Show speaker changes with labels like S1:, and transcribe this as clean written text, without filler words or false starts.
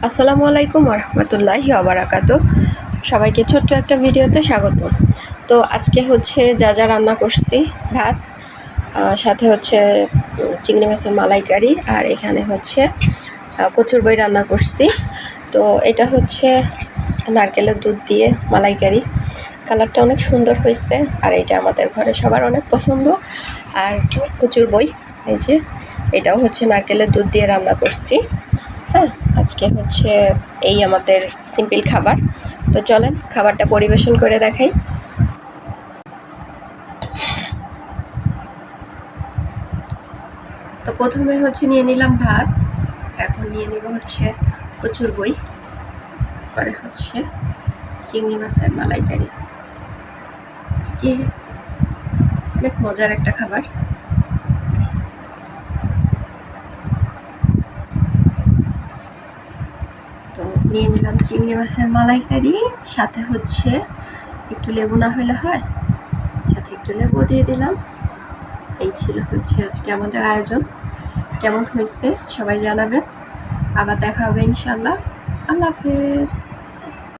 S1: আসসালামু আলাইকুম রহমতুল্লাহি ওবারাকাতুহ। সবাইকে ছোট্ট একটা ভিডিওতে স্বাগত। তো আজকে হচ্ছে যা যা রান্না করছি, ভাত, সাথে হচ্ছে চিংড়ি মাছের মালাইকারি, আর এখানে হচ্ছে কচুর বই রান্না করছি। তো এটা হচ্ছে নারকেলের দুধ দিয়ে মালাইকারি, কালারটা অনেক সুন্দর হয়েছে, আর এটা আমাদের ঘরে সবার অনেক পছন্দ। আর কচুর বই, এই যে এটাও হচ্ছে নারকেলের দুধ দিয়ে রান্না করছি। হ্যাঁ, আজকে হচ্ছে এই আমাদের সিম্পল খাবার। তো চলেন খাবারটা পরিবেশন করে দেখাই। তো প্রথমে হচ্ছে নিয়ে নিলাম ভাত, এখন নিয়ে নিব হচ্ছে কচুর বই, পরে হচ্ছে চিংড়ি মাছের মালাইকারি। যে অনেক মজার একটা খাবার। তো নিয়ে নিলাম চিংড়ি মাছের মালাইকারি, সাথে হচ্ছে একটু লেবু না হলে হয়, সাথে একটু লেবু দিয়ে দিলাম। এই ছিল হচ্ছে আজকে আমাদের আয়োজন। কেমন হয়েছে সবাই জানাবেন। আবার দেখা হবে ইনশাল্লাহ। আল্লাহ হাফেজ।